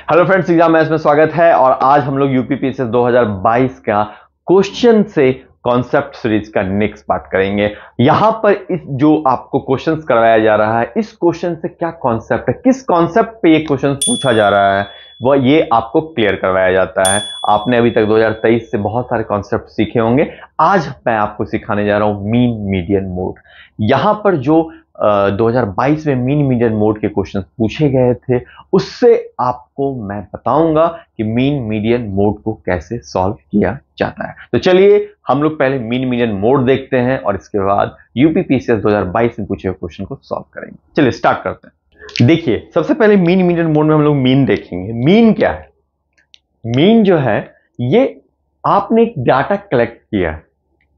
Hello friends, exam maths में स्वागत है। और आज हम लोग यूपीपीएससी 2022 का क्वेश्चन से कॉन्सेप्ट सीरीज का नेक्स्ट पार्ट करेंगे। यहां पर इस जो आपको क्वेश्चंस करवाया जा रहा है, इस क्वेश्चन से क्या कॉन्सेप्ट है, किस कॉन्सेप्ट पे ये क्वेश्चन पूछा जा रहा है, वह ये आपको क्लियर करवाया जाता है। आपने अभी तक 2023 से बहुत सारे कॉन्सेप्ट सीखे होंगे। आज मैं आपको सिखाने जा रहा हूं मीन मीडियन मोड। यहां पर जो 2022 में मीन मीडियन मोड के क्वेश्चन पूछे गए थे, उससे आपको मैं बताऊंगा कि मीन मीडियन मोड को कैसे सॉल्व किया जाता है। तो चलिए हम लोग पहले मीन मीडियन मोड देखते हैं और इसके बाद यूपीपीएससी 2022 में पूछे हुए क्वेश्चन को सॉल्व करेंगे। चलिए स्टार्ट करते हैं। देखिए, सबसे पहले मीन मीडियन मोड में हम लोग मीन देखेंगे। मीन क्या है? मीन जो है, ये आपने एक डाटा कलेक्ट किया है,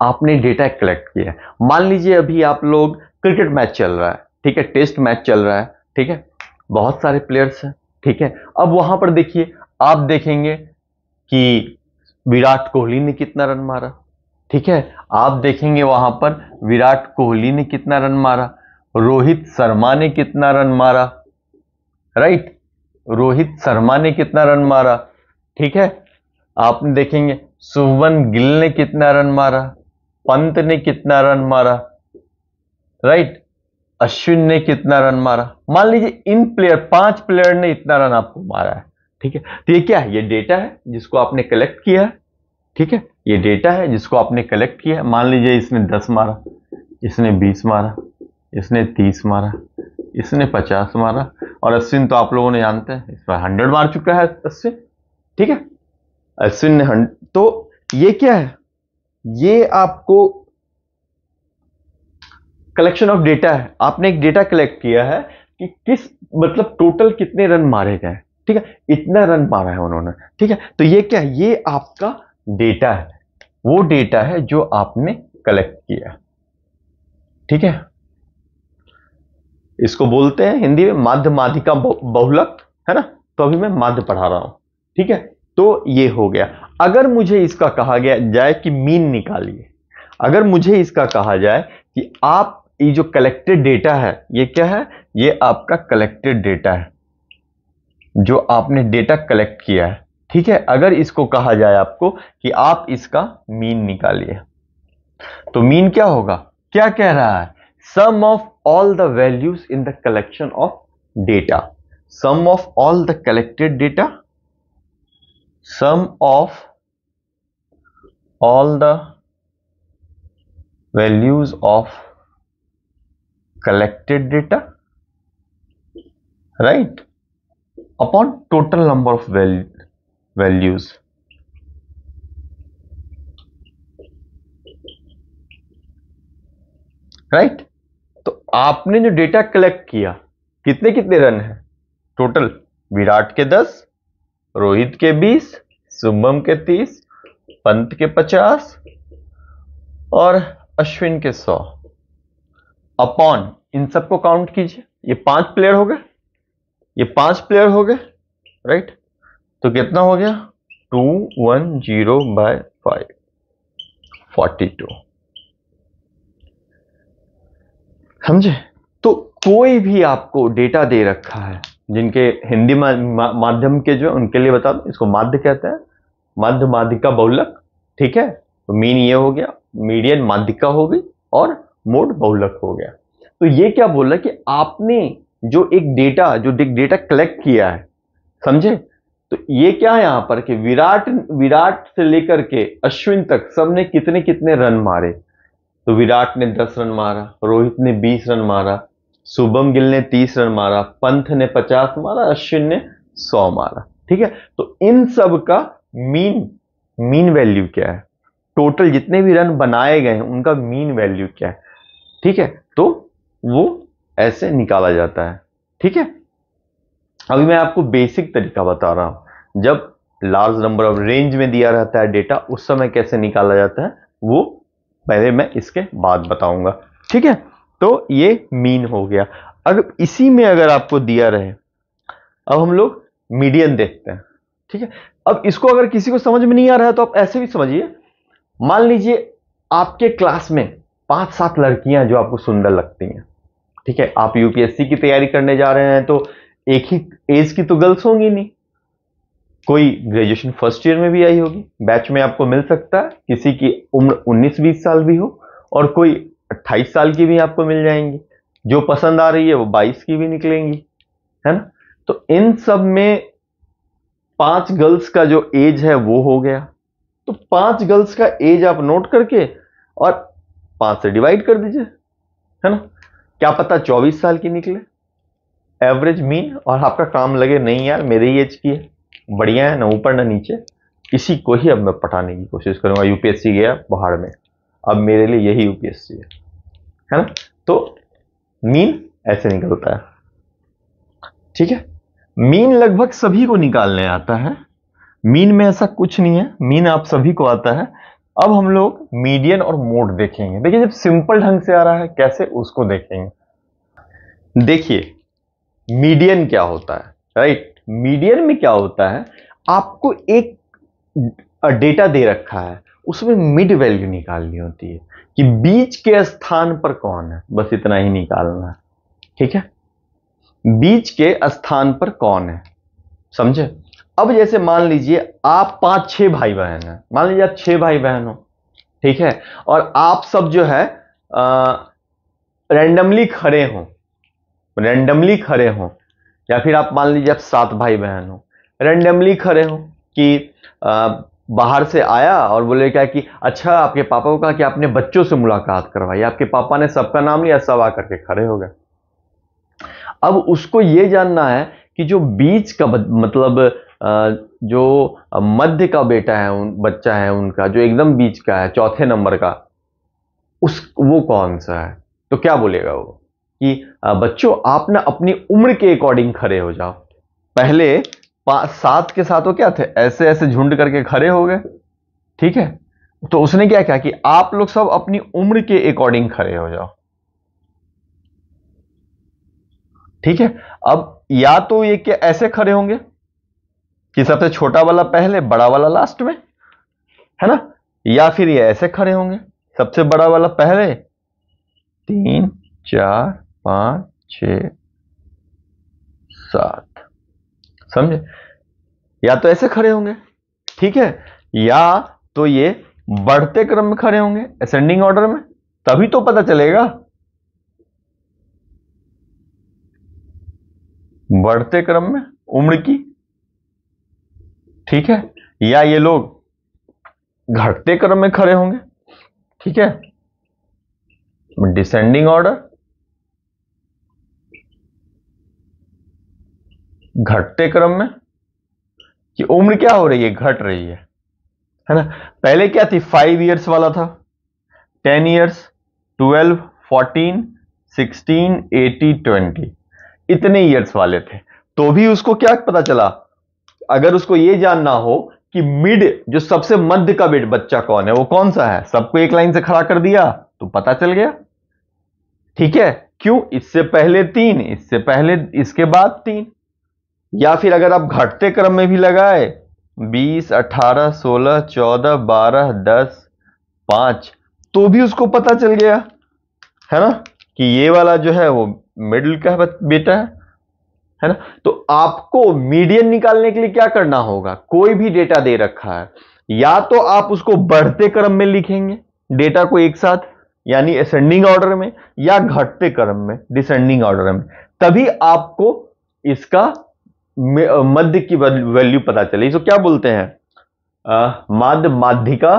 आपने डेटा कलेक्ट किया है। मान लीजिए अभी आप लोग क्रिकेट मैच चल रहा है, ठीक है, टेस्ट मैच चल रहा है, ठीक है, बहुत सारे प्लेयर्स हैं, ठीक है। अब वहां पर देखिए, आप देखेंगे कि विराट कोहली ने कितना रन मारा, ठीक है। आप देखेंगे वहां पर विराट कोहली ने कितना रन मारा, रोहित शर्मा ने कितना रन मारा, राइट, रोहित शर्मा ने कितना रन मारा, ठीक है। आप देखेंगे शुभमन गिल ने कितना रन मारा, पंत ने कितना रन मारा, राइट, अश्विन ने कितना रन मारा। मान लीजिए इन प्लेयर 5 प्लेयर ने इतना रन आपको मारा है, ठीक है। तो ये क्या है? ये डेटा है जिसको आपने कलेक्ट किया है, ठीक है। ये डेटा है जिसको आपने कलेक्ट किया है। मान लीजिए इसने 10 मारा, इसने 20 मारा, इसने 30 मारा, इसने 50 मारा, और अश्विन तो आप लोगों ने जानते हैं इस पर 100 मार चुका है अश्विन, ठीक है। अश्विन ने 100। तो ये क्या है? ये आपको कलेक्शन ऑफ डेटा है। आपने एक डेटा कलेक्ट किया है कि किस मतलब टोटल कितने रन मारे गए, ठीक है, इतना रन मारा है उन्होंने, ठीक है। तो ये क्या है? ये आपका डेटा है, वो डेटा है जो आपने कलेक्ट किया, ठीक है। इसको बोलते हैं हिंदी में माध्य माध्यिका बहुलक, है ना। तो अभी मैं माध्य पढ़ा रहा हूं, ठीक है। तो ये हो गया। अगर मुझे इसका कहा गया जाए कि मीन निकालिए, अगर मुझे इसका कहा जाए कि आप ये जो कलेक्टेड डेटा है, ये क्या है? ये आपका कलेक्टेड डेटा है, जो आपने डेटा कलेक्ट किया है, ठीक है। अगर इसको कहा जाए आपको कि आप इसका मीन निकालिए, तो मीन क्या होगा? क्या कह रहा है? Sum of all the values in the collection of data, sum of all the collected data, sum of all the values of collected data, right, upon total number of values, right। तो आपने जो data collect किया, कितने कितने run है total? Virat के 10, रोहित के 20, शुभम के 30, पंत के 50 और अश्विन के 100। अपॉन इन सबको काउंट कीजिए। ये 5 प्लेयर हो गए, ये 5 प्लेयर हो गए, राइट। तो कितना हो गया? 210/5, 42, समझे। तो कोई भी आपको डेटा दे रखा है, जिनके हिंदी माध्यम के जो उनके लिए बता दो, इसको माध्य कहते हैं, माध्य माध्यिका बहुलक, ठीक है। तो मीन ये हो गया, मीडियन माध्यिका हो गई और मोड बहुलक हो गया। तो ये क्या बोल रहा है कि आपने जो एक डेटा कलेक्ट किया है, समझे। तो ये क्या है यहां पर कि विराट से लेकर के अश्विन तक सबने कितने कितने रन मारे। तो विराट ने 10 रन मारा, रोहित ने 20 रन मारा, शुभम गिल ने 30 रन मारा, पंत ने 50 मारा, अश्विन ने 100 मारा, ठीक है। तो इन सब का मीन वैल्यू क्या है? टोटल जितने भी रन बनाए गए हैं उनका मीन वैल्यू क्या है, ठीक है। तो वो ऐसे निकाला जाता है, ठीक है। अभी मैं आपको बेसिक तरीका बता रहा हूं। जब लार्ज नंबर ऑफ रेंज में दिया रहता है डेटा, उस समय कैसे निकाला जाता है वो पहले मैं इसके बाद बताऊंगा, ठीक है। तो ये मीन हो गया। अगर इसी में अगर आपको दिया रहे, अब हम लोग मीडियन देखते हैं, ठीक है। अब इसको अगर किसी को समझ में नहीं आ रहा है तो आप ऐसे भी समझिए। मान लीजिए आपके क्लास में 5-7 लड़कियां जो आपको सुंदर लगती हैं, ठीक है। आप यूपीएससी की तैयारी करने जा रहे हैं तो एक ही एज की तो गर्ल्स होंगी नहीं, कोई ग्रेजुएशन फर्स्ट ईयर में भी आई होगी, बैच में आपको मिल सकता है, किसी की उम्र 19-20 साल भी हो, और कोई 28 साल की भी आपको मिल जाएंगी, जो पसंद आ रही है वो 22 की भी निकलेंगी, है ना। तो इन सब में 5 गर्ल्स का जो एज है वो हो गया। तो 5 गर्ल्स का एज आप नोट करके और 5 से डिवाइड कर दीजिए, है ना। क्या पता 24 साल की निकले एवरेज मीन, और आपका काम लगे नहीं यार मेरे ही एज की है, बढ़िया है, ना ऊपर ना नीचे, इसी को ही अब मैं पटाने की कोशिश करूंगा। यूपीएससी गया पहाड़ में, अब मेरे लिए यही यूपीएससी है ना। तो मीन ऐसे निकलता है, ठीक है। मीन लगभग सभी को निकालने आता है, मीन में ऐसा कुछ नहीं है, मीन आप सभी को आता है। अब हम लोग मीडियन और मोड देखेंगे। देखिए जब सिंपल ढंग से आ रहा है कैसे उसको देखेंगे। देखिए मीडियन क्या होता है, राइट। मीडियन में क्या होता है, आपको एक डेटा दे रखा है, उसमें मिड वैल्यू निकालनी होती है कि बीच के स्थान पर कौन है, बस इतना ही निकालना है, ठीक है। बीच के स्थान पर कौन है, समझे। अब जैसे मान लीजिए आप 5-6 भाई बहन हैं, मान लीजिए आप 6 भाई बहन हो, ठीक है, और आप सब जो है रैंडमली खड़े हो, रैंडमली खड़े हो, या फिर आप मान लीजिए आप 7 भाई बहन हो, रैंडमली खड़े हो कि बाहर से आया और बोले क्या कि अच्छा आपके पापा को कहा कि आपने बच्चों से मुलाकात करवाई, आपके पापा ने सबका नाम लिया, सब आकर के खड़े हो गए। अब उसको ये जानना है कि जो बीच का मतलब जो मध्य का बेटा है, बच्चा है उनका, जो एकदम बीच का है, चौथे नंबर का, वो कौन सा है। तो क्या बोलेगा वो कि बच्चों आप ना अपनी उम्र के अकॉर्डिंग खड़े हो जाओ। पहले 7 के साथ वो क्या थे, ऐसे ऐसे झुंड करके खड़े हो गए, ठीक है। तो उसने क्या कहा कि आप लोग सब अपनी उम्र के अकॉर्डिंग खड़े हो जाओ, ठीक है। अब या तो ये क्या ऐसे खड़े होंगे कि सबसे छोटा वाला पहले, बड़ा वाला लास्ट में, है ना, या फिर ये ऐसे खड़े होंगे, सबसे बड़ा वाला पहले, 3 4 5 6 7, समझे। या तो ऐसे खड़े होंगे, ठीक है, या तो ये बढ़ते क्रम में खड़े होंगे, असेंडिंग ऑर्डर में, तभी तो पता चलेगा। बढ़ते क्रम में उम्र की, ठीक है, या ये लोग घटते क्रम में खड़े होंगे, ठीक है, डिसेंडिंग ऑर्डर, घटते क्रम में, कि उम्र क्या हो रही है, घट रही है ना। पहले क्या थी, 5 इयर्स वाला था, 10 इयर्स, 12, 14, 16, 18, 20, इतने इयर्स वाले थे। तो भी उसको क्या पता चला, अगर उसको यह जानना हो कि मिड, जो सबसे मध्य का बिट बच्चा कौन है, वो कौन सा है, सबको एक लाइन से खड़ा कर दिया तो पता चल गया, ठीक है। क्यों, इससे पहले 3, इससे पहले, इसके बाद 3। या फिर अगर आप घटते क्रम में भी लगाए, 20, 18, 16, 14, 12, 10, 5, तो भी उसको पता चल गया, है ना, कि ये वाला जो है वो मिडिल का बेटा है ना। तो आपको मीडियन निकालने के लिए क्या करना होगा, कोई भी डेटा दे रखा है, या तो आप उसको बढ़ते क्रम में लिखेंगे डेटा को एक साथ, यानी असेंडिंग ऑर्डर में, या घटते क्रम में, डिसेंडिंग ऑर्डर में, तभी आपको इसका मध्य की वैल्यू पता चले। इसको क्या बोलते हैं, माध्य, माध्यिका,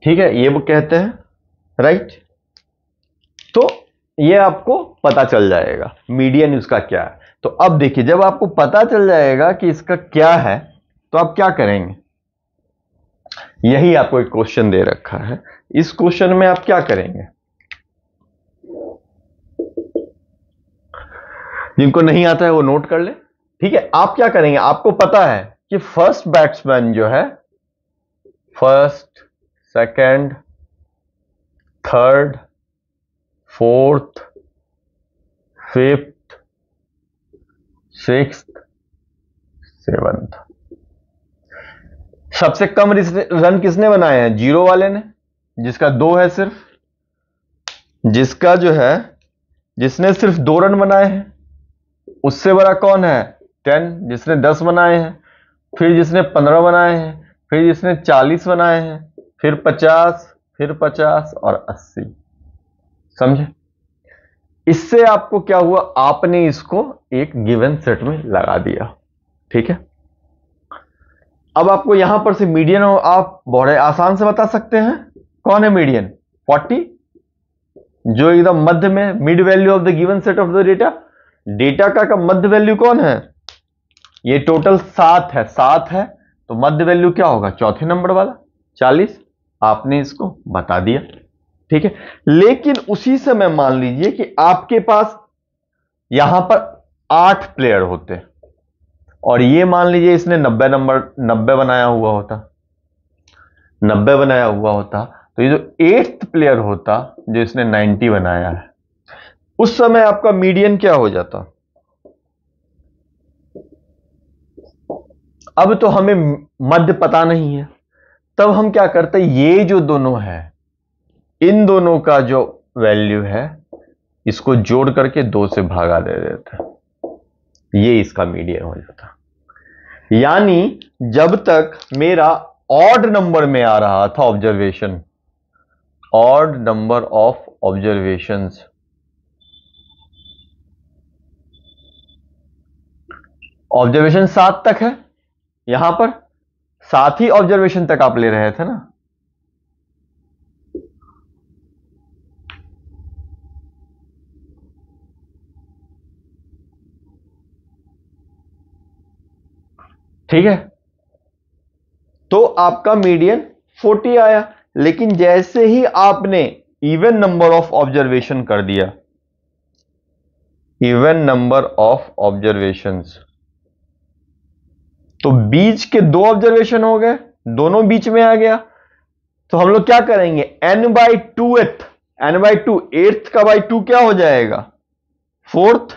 ठीक है, ये वो कहते हैं, राइट। तो ये आपको पता चल जाएगा मीडियन उसका क्या है। तो अब देखिए जब आपको पता चल जाएगा कि इसका क्या है, तो आप क्या करेंगे, यही आपको एक क्वेश्चन दे रखा है, इस क्वेश्चन में आप क्या करेंगे। जिनको नहीं आता है वो नोट कर ले, ठीक है। आप क्या करेंगे, आपको पता है कि फर्स्ट बैट्समैन जो है, first, second, third, fourth, fifth, sixth, seventh, सबसे कम रन किसने बनाए हैं, 0 वाले ने, जिसका 2 है सिर्फ, जिसका जो है जिसने सिर्फ 2 रन बनाए हैं, उससे बड़ा कौन है 10, जिसने 10 बनाए हैं, फिर जिसने 15 बनाए हैं, फिर जिसने 40 बनाए हैं, फिर 50, फिर 50 और 80। समझे? इससे आपको क्या हुआ, आपने इसको एक गिवन सेट में लगा दिया। ठीक है, अब आपको यहां पर से मीडियन आप बड़े आसान से बता सकते हैं। कौन है मीडियन? 40, जो एकदम मध्य में, mid value of the given set of the data. Data का मध्य वैल्यू कौन है? ये टोटल 7 है, 7 है, तो मध्य वैल्यू क्या होगा? चौथे नंबर वाला 40। आपने इसको बता दिया। ठीक है, लेकिन उसी समय मान लीजिए कि आपके पास यहां पर 8 प्लेयर होते और ये मान लीजिए इसने 90 बनाया हुआ होता, 90 बनाया हुआ होता, तो ये जो 8th प्लेयर होता जो इसने 90 बनाया है, उस समय आपका मीडियन क्या हो जाता? अब तो हमें मध्य पता नहीं है, तब हम क्या करते हैं, ये जो दोनों है, इन दोनों का जो वैल्यू है इसको जोड़ करके 2 से भागा दे देते हैं, ये इसका मीडियन हो जाता। यानी जब तक मेरा ऑड नंबर में आ रहा था observation, odd number of observations, observation 7 तक है, यहां पर 7 ही ऑब्जर्वेशन तक आप ले रहे थे ना। ठीक है, तो आपका मीडियन 40 आया। लेकिन जैसे ही आपने इवन नंबर ऑफ ऑब्जर्वेशन कर दिया, इवन नंबर ऑफ ऑब्जर्वेशंस, तो बीच के 2 ऑब्जर्वेशन हो गए, दोनों बीच में आ गया, तो हम लोग क्या करेंगे, n/2, n/2, 8th का बाई 2 क्या हो जाएगा? 4th,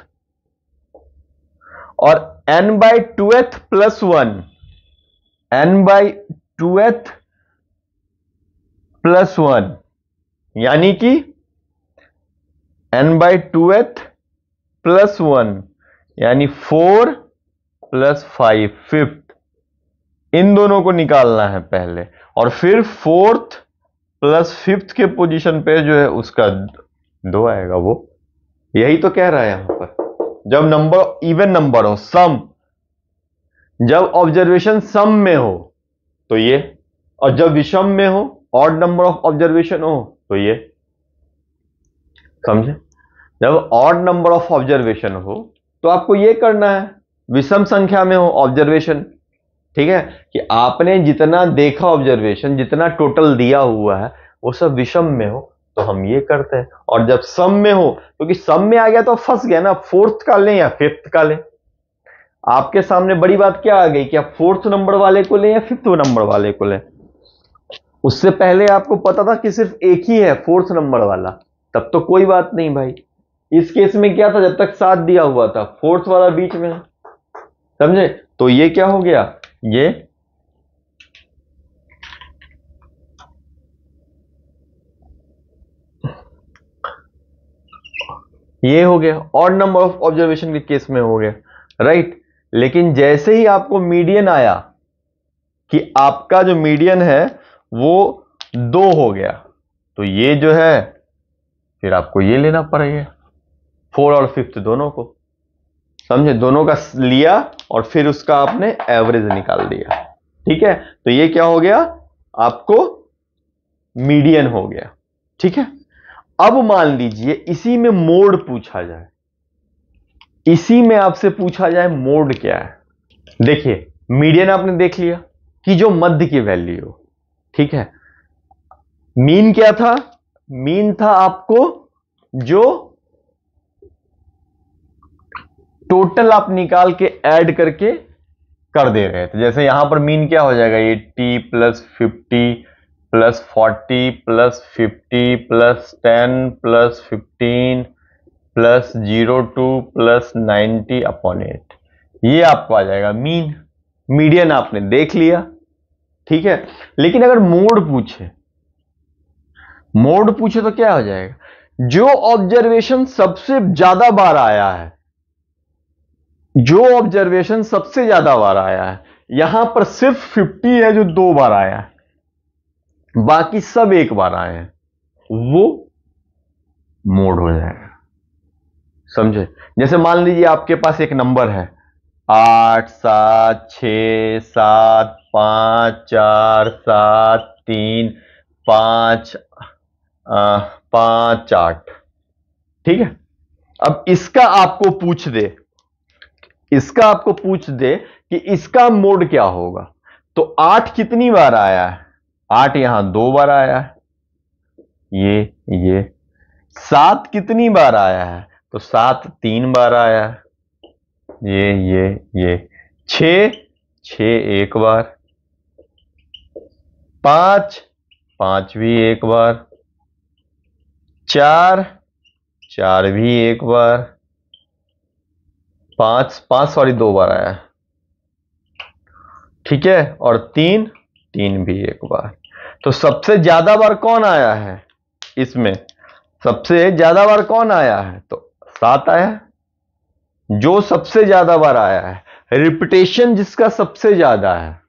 और n/2th प्लस 1, n/2th प्लस 1, यानी कि n/2th प्लस 1, यानी 4 प्लस 5, 5th। इन दोनों को निकालना है पहले, और फिर 4th प्लस 5th के पोजीशन पे जो है उसका 2 आएगा। वो यही तो कह रहा है यहां पर, जब नंबर इवन नंबर हो, सम, जब ऑब्जर्वेशन सम में हो तो ये, और जब विषम में हो, ऑड नंबर ऑफ ऑब्जर्वेशन हो तो ये। समझे? जब ऑड नंबर ऑफ ऑब्जर्वेशन हो तो आपको ये करना है, विषम संख्या में हो ऑब्जर्वेशन। ठीक है, कि आपने जितना देखा ऑब्जर्वेशन, जितना टोटल दिया हुआ है वो सब विषम में हो तो हम ये करते हैं। और जब सम में हो, क्योंकि सम में आ गया तो फंस गया ना, 4th का लें या 5th का लें। आपके सामने बड़ी बात क्या आ गई कि आप 4th नंबर वाले को लें या 5th नंबर वाले को लें। उससे पहले आपको पता था कि सिर्फ एक ही है 4th नंबर वाला, तब तो कोई बात नहीं भाई। इस केस में क्या था, जब तक 7 दिया हुआ था, 4th वाला बीच में। समझे? तो ये क्या हो गया, ये हो गया, ऑड नंबर ऑफ ऑब्जर्वेशन के केस में हो गया, राइट। लेकिन जैसे ही आपको मीडियन आया कि आपका जो मीडियन है वो 2 हो गया, तो ये जो है फिर आपको ये लेना पड़ेगा, 4 और 5th दोनों को। समझे? दोनों का लिया और फिर उसका आपने एवरेज निकाल दिया। ठीक है, तो ये क्या हो गया, आपको मीडियन हो गया। ठीक है, अब मान लीजिए इसी में मोड पूछा जाए, इसी में आपसे पूछा जाए मोड क्या है। देखिए, मीडियन आपने देख लिया कि जो मध्य की वैल्यू हो। ठीक है, मीन क्या था, मीन था आपको जो टोटल आप निकाल के ऐड करके कर दे रहे थे। जैसे यहां पर मीन क्या हो जाएगा, 80 plus 50 plus 40 plus 50 plus 10 plus 15 plus 02 plus 90/8, ये आपको आ जाएगा मीन। मीडियन आपने देख लिया। ठीक है, लेकिन अगर मोड पूछे, मोड पूछे तो क्या हो जाएगा, जो ऑब्जर्वेशन सबसे ज्यादा बार आया है, जो ऑब्जर्वेशन सबसे ज्यादा बार आया है, यहां पर सिर्फ 50 है जो 2 बार आया है, बाकी सब 1 बार आए हैं, वो मोड हो जाएगा। समझे? जैसे मान लीजिए आपके पास एक नंबर है 8 7 6 7 5 4 7 3 5 5 8, ठीक है। अब इसका आपको पूछ दे, इसका आपको पूछ दे कि इसका मोड क्या होगा, तो 8 कितनी बार आया है? 8 यहां 2 बार आया है, ये 7 कितनी बार आया है? तो 7 3 बार आया है, ये 6 1 बार, 5 भी 1 बार, 4 भी 1 बार, 5 सॉरी 2 बार आया है, ठीक है, और 3 भी 1 बार। तो सबसे ज्यादा बार कौन आया है इसमें? सबसे ज्यादा बार कौन आया है? तो 7 आया है, जो सबसे ज्यादा बार आया है। रिपीटेशन जिसका सबसे ज्यादा है,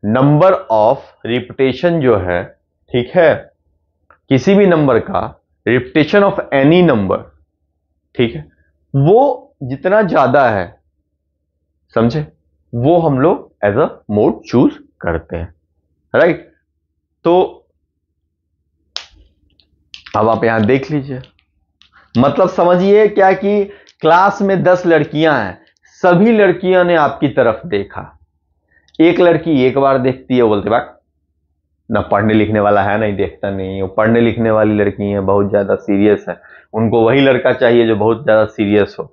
नंबर ऑफ रिपीटेशन जो है, ठीक है, किसी भी नंबर का रिपीटेशन ऑफ एनी नंबर, ठीक है, वो जितना ज्यादा है, समझे, वो हम लोग एज अ मोड चूज करते हैं, राइट। तो अब आप यहां देख लीजिए, मतलब समझिए क्या कि क्लास में 10 लड़कियां हैं, सभी लड़कियों ने आपकी तरफ देखा, एक लड़की 1 बार देखती है, वो बोलते बात ना पढ़ने लिखने वाला है, नहीं देखता नहीं, वो पढ़ने लिखने वाली लड़की है, बहुत ज्यादा सीरियस है, उनको वही लड़का चाहिए जो बहुत ज्यादा सीरियस हो,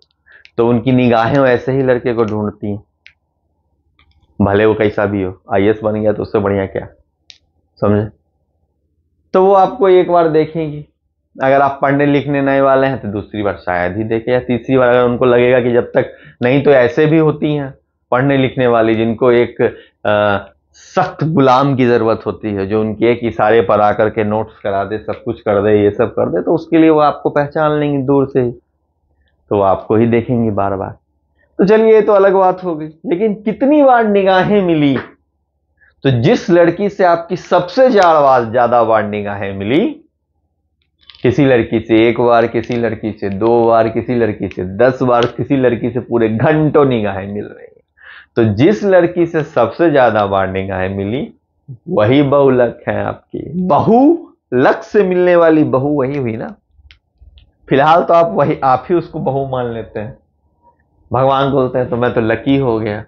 तो उनकी निगाहें ऐसे ही लड़के को ढूंढती हैं, भले वो कैसा भी हो, आईएएस बन गया तो उससे बढ़िया क्या, समझे। तो वो आपको 1 बार देखेंगी, अगर आप पढ़ने लिखने नए वाले हैं तो दूसरी बार शायद ही देखे, या तीसरी बार अगर उनको लगेगा कि जब तक नहीं, तो ऐसे भी होती हैं पढ़ने लिखने वाली जिनको एक सख्त गुलाम की जरूरत होती है, जो उनके एक इशारे पर आकर के नोट्स करा दे, सब कुछ कर दे, ये सब कर दे, तो उसके लिए वो आपको पहचान लेंगी दूर से ही, तो वो आपको ही देखेंगी बार बार। तो चलिए ये तो अलग बात हो गई, लेकिन कितनी बार निगाहें मिली? तो जिस लड़की से आपकी सबसे ज्यादा बार निगाहें मिली, किसी लड़की से 1 बार, किसी लड़की से 2 बार, किसी लड़की से 10 बार, किसी लड़की से पूरे घंटों निगाहें मिल रही है, तो जिस लड़की से सबसे ज्यादा बार निगाहें मिली वही बहुलक है आपकी। बहुलक से मिलने वाली बहू वही हुई ना, फिलहाल तो आप ही उसको बहू मान लेते हैं, भगवान बोलते हैं तो मैं तो लकी हो गया।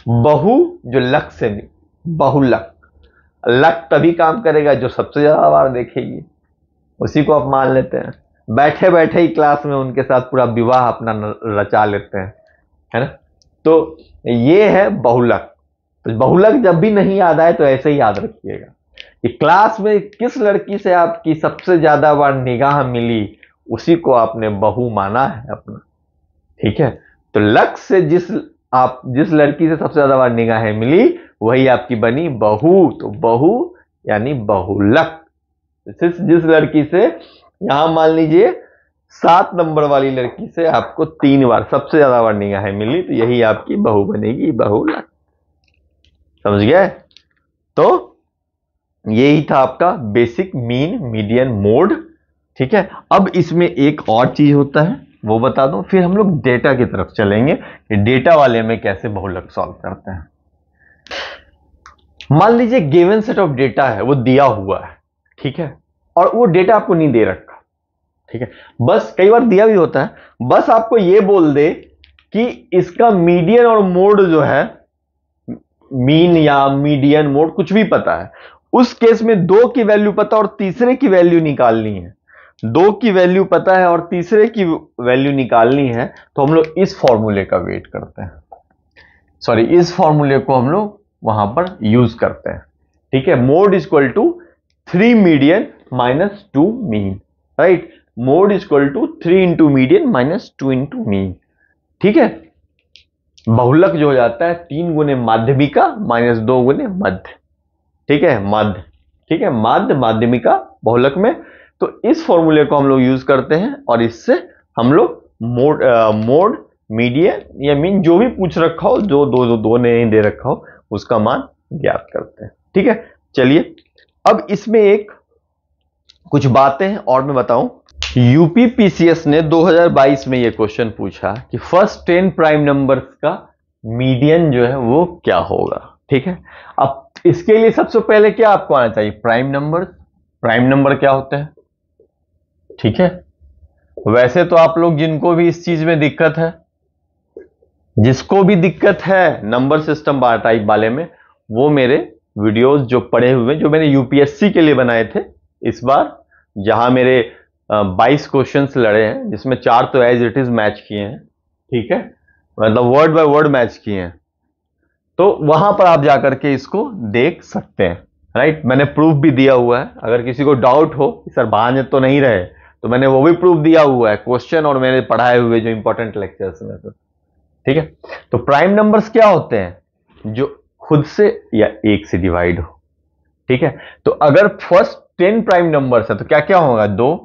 बहू जो लक से मिली, बहुलक, लक तभी काम करेगा जो सबसे ज्यादा बार देखेगी, उसी को आप मान लेते हैं, बैठे बैठे ही क्लास में उनके साथ पूरा विवाह अपना रचा लेते हैं, है ना। तो ये है बहुलक। तो बहुलक जब भी नहीं याद आए तो ऐसे ही याद रखिएगा कि क्लास में किस लड़की से आपकी सबसे ज्यादा बार निगाह मिली, उसी को आपने बहू माना है अपना, ठीक है। तो लक से जिस लड़की से सबसे ज्यादा बार निगाहें मिली वही आपकी बनी बहू, तो बहू यानी बहुलक। जिस लड़की से, यहां मान लीजिए 7 नंबर वाली लड़की से आपको 3 बार सबसे ज्यादा बार निगाहें मिली, तो यही आपकी बहू बनेगी, बहुलक। समझ गए? तो यही था आपका बेसिक, मीन, मीडियन, मोड, ठीक है। अब इसमें एक और चीज होता है वो बता दूं, फिर हम लोग डेटा की तरफ चलेंगे कि डेटा वाले में कैसे बहुलक सॉल्व करते हैं। मान लीजिए गिवन सेट ऑफ डेटा है, वो दिया हुआ है, ठीक है, और वो डेटा आपको नहीं दे रखा, ठीक है, बस कई बार दिया भी होता है, बस आपको ये बोल दे कि इसका मीडियन और मोड जो है, मीन या मीडियन मोड कुछ भी पता है, उस केस में 2 की वैल्यू पता और तीसरे की वैल्यू निकालनी है, 2 की वैल्यू पता है और तीसरे की वैल्यू निकालनी है, तो हम लोग इस फॉर्मूले का वेट करते हैं, सॉरी इस फॉर्मूले को हम लोग वहां पर यूज करते हैं, ठीक है। Mode equal to 3 median minus 2 mean, right, mode equal to 3 into median minus 2 into mean, ठीक है। बहुलक जो हो जाता है 3 गुने माध्यमिका माइनस 2 गुने मध्य, ठीक है, मध्य, ठीक है, माध्य माध्यमिका बहुलक में तो इस फॉर्मूले को हम लोग यूज करते हैं और इससे हम लोग मोड मीडियन या मीन जो भी पूछ रखा हो, जो दो ने दे रखा हो, उसका मान ज्ञात करते हैं। ठीक है, चलिए अब इसमें एक कुछ बातें हैं और मैं बताऊं। यूपीपीसीएस ने 2022 में यह क्वेश्चन पूछा कि फर्स्ट 10 प्राइम नंबर्स का मीडियन जो है वो क्या होगा। ठीक है, अब इसके लिए सबसे पहले क्या आपको आना चाहिए, प्राइम नंबर्स। प्राइम नंबर क्या होते हैं? ठीक है, वैसे तो आप लोग जिनको भी इस चीज में दिक्कत है, जिसको भी दिक्कत है नंबर सिस्टम टाइप वाले में, वो मेरे वीडियोस जो पड़े हुए जो मैंने यूपीएससी के लिए बनाए थे इस बार, जहां मेरे 22 क्वेश्चंस लड़े हैं, जिसमें 4 तो एज इट इज मैच किए हैं। ठीक है, मतलब वर्ड बाय वर्ड मैच किए हैं, तो वहां पर आप जाकर के इसको देख सकते हैं। राइट, मैंने प्रूफ भी दिया हुआ है। अगर किसी को डाउट हो कि सर भांज तो नहीं रहे, तो मैंने वो भी प्रूफ दिया हुआ है, क्वेश्चन और मैंने पढ़ाए हुए जो इंपॉर्टेंट लेक्चर्स में। तो ठीक है, तो प्राइम नंबर्स क्या होते हैं? जो खुद से या एक से डिवाइड हो। ठीक है, तो अगर फर्स्ट 10 प्राइम नंबर्स है तो क्या क्या होगा? 2,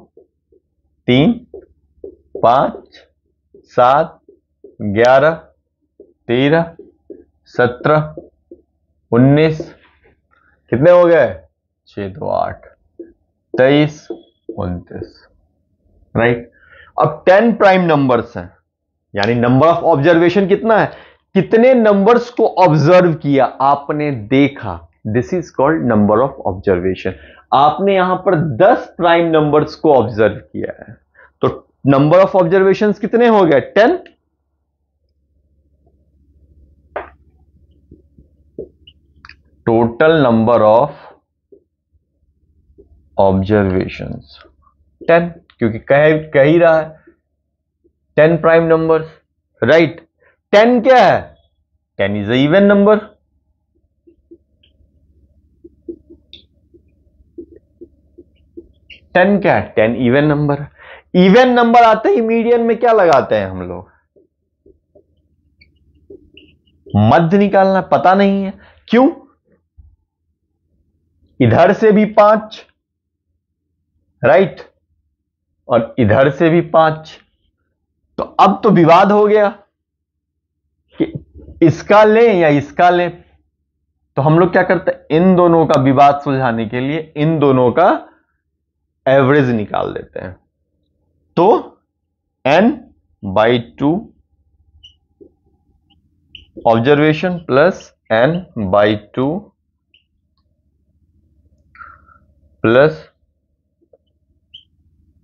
3, 5, 7, 11, 13, 17, 19, कितने हो गए? 6, 2, 8, 23, 29। राइट, अब 10 प्राइम नंबर्स हैं, यानी नंबर ऑफ ऑब्जर्वेशन कितना है? कितने नंबर्स को ऑब्जर्व किया आपने, देखा, this is called number of observation. आपने यहां पर 10 प्राइम नंबर्स को ऑब्जर्व किया है, तो नंबर ऑफ ऑब्जर्वेशन कितने हो गए? 10। टोटल नंबर ऑफ ऑब्जर्वेशंस 10, क्योंकि कह ही रहा है 10 प्राइम नंबर्स। राइट, 10 क्या है? 10 is a even number. Ten क्या है? 10 इवन नंबर। इवन नंबर आते ही मीडियन में क्या लगाते हैं हम लोग? मध्य निकालना। पता नहीं है क्यों? इधर से भी 5, राइट, और इधर से भी 5। तो अब तो विवाद हो गया कि इसका लें या इसका लें, तो हम लोग क्या करते हैं, इन दोनों का विवाद सुलझाने के लिए इन दोनों का एवरेज निकाल देते हैं। तो n/2 observation plus n/2 plus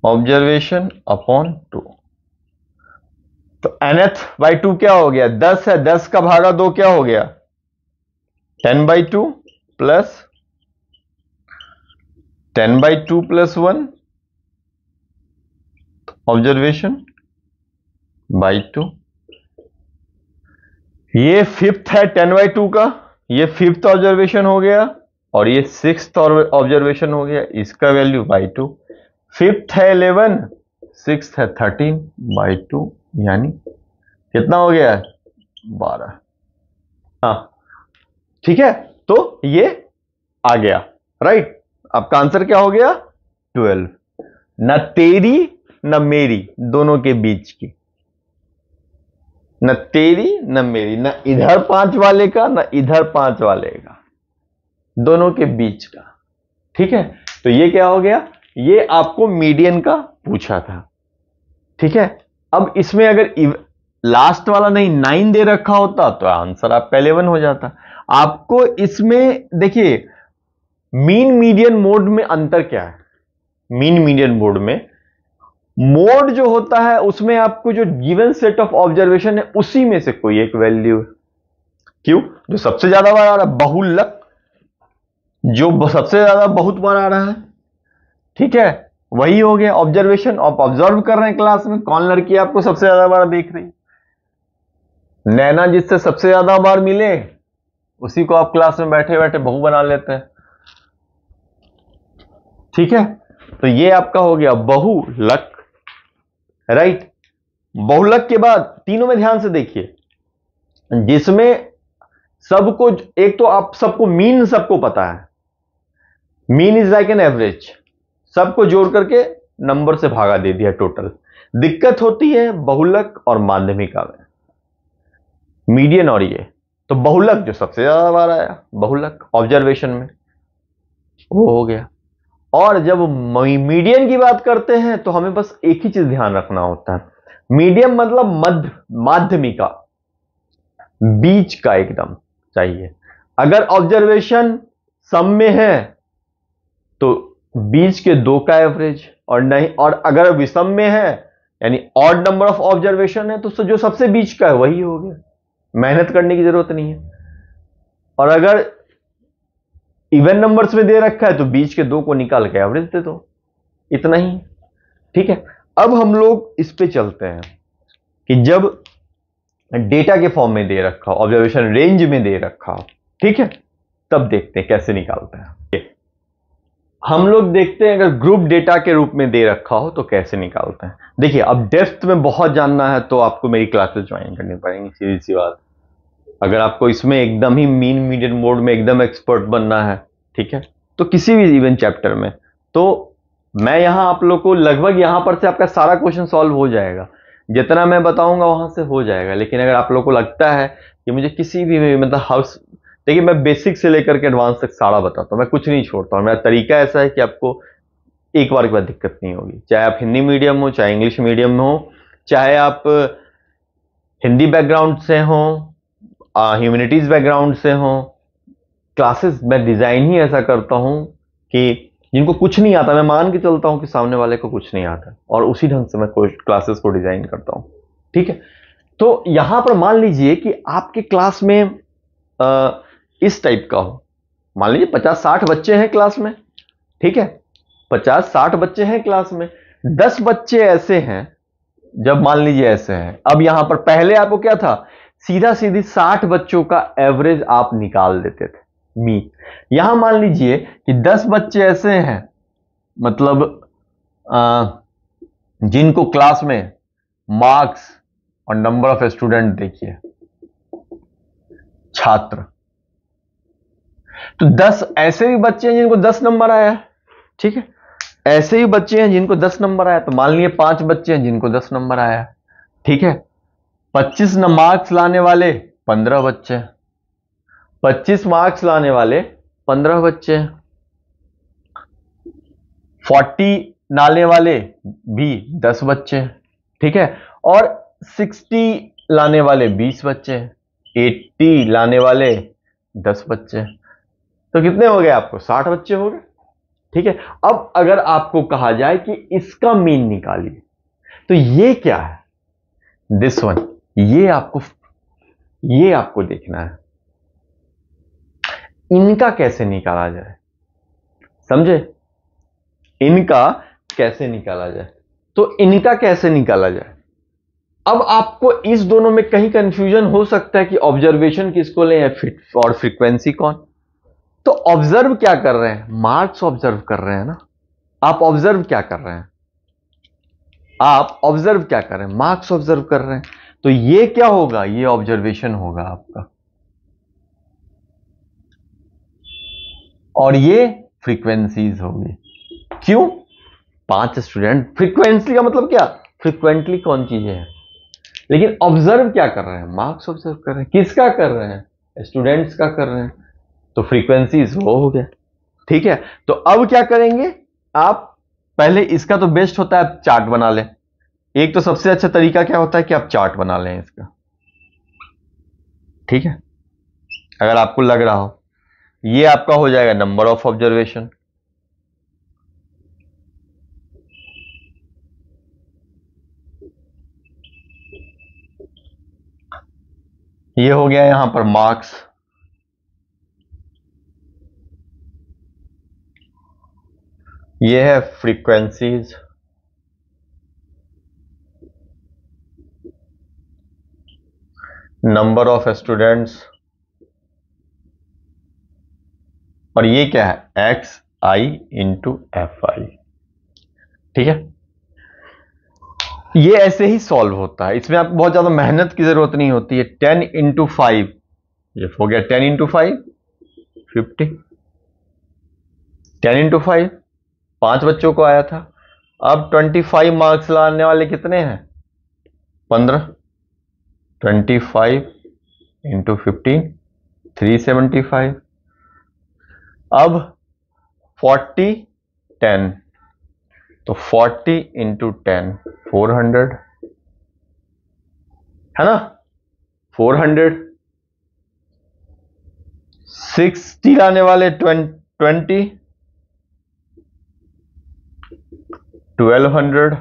observation upon 2। तो nth/2 क्या हो गया? 10 है, 10 का भागा 2 क्या हो गया? 10/2 प्लस 10/2 प्लस 1 ऑब्जर्वेशन बाई 2। ये फिफ्थ है 10/2 का, ये फिफ्थ ऑब्जर्वेशन हो गया, और ये सिक्स्थ ऑब्जर्वेशन हो गया, इसका वैल्यू बाई 2। फिफ्थ है 11, सिक्स्थ है 13/2, यानी कितना हो गया? 12। हाँ, ठीक है, तो ये आ गया। राइट, आपका आंसर क्या हो गया? 12। न तेरी न मेरी, दोनों के बीच की, न तेरी न मेरी, न इधर 5 वाले का न इधर 5 वाले का, दोनों के बीच का। ठीक है, तो ये क्या हो गया? ये आपको मीडियन का पूछा था। ठीक है, अब इसमें अगर लास्ट वाला नहीं 9 दे रखा होता तो आंसर आपका 11 हो जाता। आपको इसमें देखिए, मीन मीडियन मोड में अंतर क्या है? मीन मीडियन मोड में, मोड जो होता है उसमें आपको जो गिवन सेट ऑफ ऑब्जर्वेशन है उसी में से कोई एक वैल्यू है। क्यों? जो सबसे ज्यादा बार आ रहा है, बहुलक, जो सबसे ज्यादा बहुत बार आ रहा है, ठीक है, वही हो गया ऑब्जर्वेशन। आप ऑब्जर्व कर रहे हैं क्लास में, कौन लड़की आपको सबसे ज्यादा बार देख रही? नैना जिससे सबसे ज्यादा बार मिले उसी को आप क्लास में बैठे बैठे बहू बना लेते हैं। ठीक है, तो ये आपका हो गया बहुलक। राइट, बहुलक के बाद तीनों में ध्यान से देखिए, जिसमें सबको, एक तो आप सबको मीन सबको पता है, mean is like an average, सबको जोड़ करके नंबर से भागा दे दिया टोटल। दिक्कत होती है बहुलक और माध्यमिका में, मीडियन और ये। तो बहुलक जो सबसे ज्यादा बार आया, बहुलक ऑब्जर्वेशन में, वो हो गया। और जब मीडियन की बात करते हैं तो हमें बस एक ही चीज ध्यान रखना होता है, मीडियम मतलब मध्य, माध्यमिका, बीच का एकदम चाहिए। अगर ऑब्जर्वेशन सम में है तो बीच के 2 का एवरेज, और नहीं, और अगर विषम में है यानी ऑड नंबर ऑफ ऑब्जर्वेशन है तो जो सबसे बीच का है वही हो गया, मेहनत करने की जरूरत नहीं है। और अगर इवन नंबर्स में दे रखा है तो बीच के 2 को निकाल के एवरेज दे दो, इतना ही। ठीक है, अब हम लोग इस पे चलते हैं कि जब डेटा के फॉर्म में दे रखा हो, ऑब्जर्वेशन रेंज में दे रखा हो, ठीक है, तब देखते हैं कैसे निकालते हैं। हम लोग देखते हैं अगर ग्रुप डेटा के रूप में दे रखा हो तो कैसे निकालते हैं। देखिए, अब डेप्थ में बहुत जानना है तो आपको मेरी क्लासेस ज्वाइन करनी पड़ेंगी, सीधी सी बात। अगर आपको इसमें एकदम ही मीन मीडियन मोड में एकदम एक्सपर्ट बनना है, ठीक है, तो किसी भी इवन चैप्टर में, तो मैं यहां आप लोग को लगभग यहां पर से आपका सारा क्वेश्चन सॉल्व हो जाएगा, जितना मैं बताऊंगा वहां से हो जाएगा। लेकिन अगर आप लोग को लगता है कि मुझे किसी भी मतलब हाउस, देखिए मैं बेसिक से लेकर के एडवांस तक सारा बताता हूं, मैं कुछ नहीं छोड़ता हूं। मेरा तरीका ऐसा है कि आपको एक बार के बाद दिक्कत नहीं होगी, चाहे आप हिंदी मीडियम हो, चाहे इंग्लिश मीडियम में हो, चाहे आप हिंदी बैकग्राउंड से हो, ह्यूमैनिटीज बैकग्राउंड से हो। क्लासेस मैं डिजाइन ही ऐसा करता हूं कि जिनको कुछ नहीं आता, मैं मान के चलता हूं कि सामने वाले को कुछ नहीं आता, और उसी ढंग से मैं क्लासेस को डिजाइन करता हूं। ठीक है, तो यहां पर मान लीजिए कि आपके क्लास में इस टाइप का हो, मान लीजिए 50-60 बच्चे हैं क्लास में, ठीक है, 50-60 बच्चे हैं क्लास में, 10 बच्चे ऐसे हैं, जब मान लीजिए ऐसे हैं, अब यहां पर पहले आपको क्या था, सीधा सीधी 60 बच्चों का एवरेज आप निकाल देते थे मी। यहां मान लीजिए कि 10 बच्चे ऐसे हैं, मतलब जिनको क्लास में मार्क्स और नंबर ऑफ स्टूडेंट देखिए, छात्र, तो 10 ऐसे भी बच्चे हैं जिनको 10 नंबर आया है, ठीक है, ऐसे ही बच्चे हैं जिनको 10 नंबर आया, तो मान लीजिए 5 बच्चे हैं जिनको 10 नंबर आया, ठीक है। 25 मार्क्स लाने वाले 15 बच्चे, 25 मार्क्स लाने वाले 15 बच्चे, 40 लाने वाले भी 10 बच्चे, ठीक है, और 60 लाने वाले 20 बच्चे, 80 लाने वाले 10 बच्चे, तो कितने हो गए आपको, 60 बच्चे हो गए। ठीक है, अब अगर आपको कहा जाए कि इसका मीन निकालिए, तो ये क्या है, दिस वन, ये आपको देखना है, इनका कैसे निकाला जाए, समझे, इनका कैसे निकाला जाए। तो इनका कैसे निकाला जाए, अब आपको इस दोनों में कहीं कंफ्यूजन हो सकता है कि ऑब्जर्वेशन किसको लें और फ्रीक्वेंसी कौन। तो ऑब्जर्व क्या कर रहे हैं, मार्क्स ऑब्जर्व कर रहे हैं ना, आप ऑब्जर्व क्या कर रहे हैं, आप ऑब्जर्व क्या कर रहे हैं, मार्क्स ऑब्जर्व कर रहे हैं। तो ये क्या होगा, ये ऑब्जर्वेशन होगा आपका, और ये फ्रीक्वेंसीज होगी। क्यों, 5 स्टूडेंट, फ्रीक्वेंसी का मतलब क्या, फ्रीक्वेंटली कौन चीजें है, लेकिन ऑब्जर्व क्या कर रहे हैं, मार्क्स ऑब्जर्व कर रहे हैं, किसका कर रहे हैं, स्टूडेंट्स का कर रहे हैं, तो फ्रीक्वेंसीज वो हो गया। ठीक है, तो अब क्या करेंगे, आप पहले इसका तो बेस्ट होता है आप चार्ट बना लें। एक तो सबसे अच्छा तरीका क्या होता है कि आप चार्ट बना लें इसका, ठीक है, अगर आपको लग रहा हो, ये आपका हो जाएगा नंबर ऑफ ऑब्जर्वेशन, ये हो गया यहां पर मार्क्स, ये है फ्रीक्वेंसीज, नंबर ऑफ स्टूडेंट्स, और ये क्या है, x I into F I. ठीक है, ये ऐसे ही सॉल्व होता है, इसमें आपको बहुत ज्यादा मेहनत की जरूरत नहीं होती है। 10 इंटू 5, ये हो गया 10 इंटू 5 50, 10 इंटू 5 5 बच्चों को आया था। अब 25 मार्क्स लाने वाले कितने हैं? 15। 25 इंटू 15 375। अब 40 10, तो 40 इंटू 10 400 है ना, 400। 60 लाने वाले 20 1200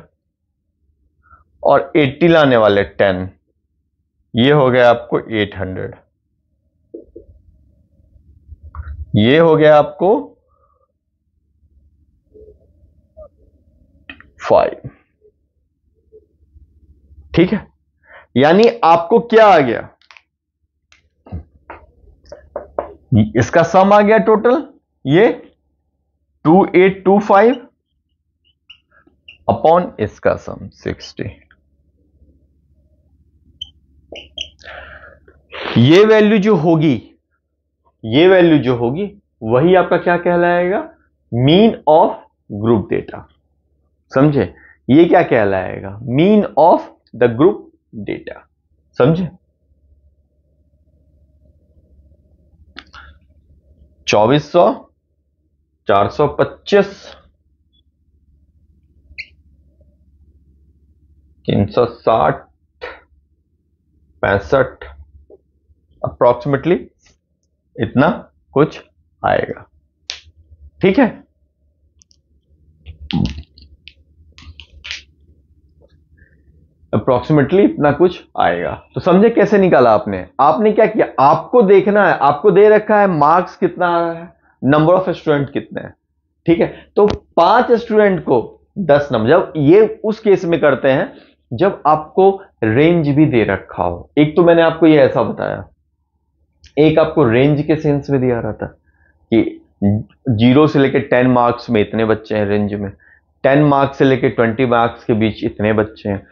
और 80 लाने वाले 10, ये हो गया आपको 800। ये हो गया आपको 5। ठीक है, यानी आपको क्या आ गया? इसका सम आ गया टोटल, ये 2825 अपॉन इसका सम 60। ये वैल्यू जो होगी, ये वैल्यू जो होगी वही आपका क्या कहलाएगा? Mean of group data. समझे? ये क्या कहलाएगा? Mean of the group data. समझे? 2400 425 360 65 अप्रोक्सीमेटली इतना कुछ आएगा। ठीक है, अप्रोक्सीमेटली इतना कुछ आएगा। तो समझे कैसे निकाला आपने? आपने क्या किया, आपको देखना है, आपको दे रखा है मार्क्स कितना आ रहा है, नंबर ऑफ स्टूडेंट कितने हैं। ठीक है, तो 5 स्टूडेंट को 10 नंबर। जब ये उस केस में करते हैं जब आपको रेंज भी दे रखा हो। एक तो मैंने आपको ये ऐसा बताया, एक आपको रेंज के सेंस में दिया रहा था कि 0 से लेकर 10 मार्क्स में इतने बच्चे हैं रेंज में, 10 मार्क्स से लेकर 20 मार्क्स के बीच इतने बच्चे हैं,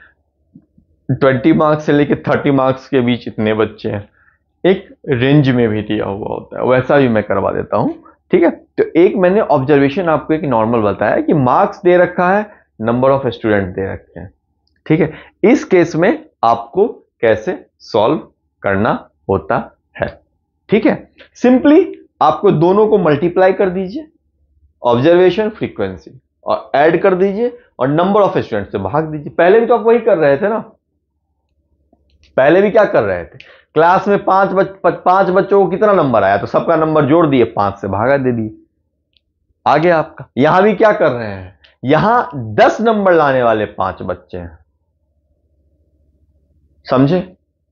20 मार्क्स से लेकर 30 मार्क्स के बीच इतने बच्चे हैं। एक रेंज में भी दिया हुआ होता है, वैसा भी मैं करवा देता हूं। ठीक है, तो एक मैंने ऑब्जर्वेशन आपको एक नॉर्मल बताया कि मार्क्स दे रखा है, नंबर ऑफ स्टूडेंट दे रखे हैं। ठीक है, इस केस में आपको कैसे सॉल्व करना होता है। ठीक है, सिंपली आपको दोनों को मल्टीप्लाई कर दीजिए, ऑब्जर्वेशन फ्रीक्वेंसी, और ऐड कर दीजिए और नंबर ऑफ स्टूडेंट से भाग दीजिए। पहले भी तो आप वही कर रहे थे ना, पहले भी क्या कर रहे थे, क्लास में 5 बच्चों को कितना नंबर आया, तो सबका नंबर जोड़ दिए, 5 से भागा दे दिए, आ गया आपका। यहां भी क्या कर रहे हैं, यहां 10 नंबर लाने वाले 5 बच्चे हैं। समझे?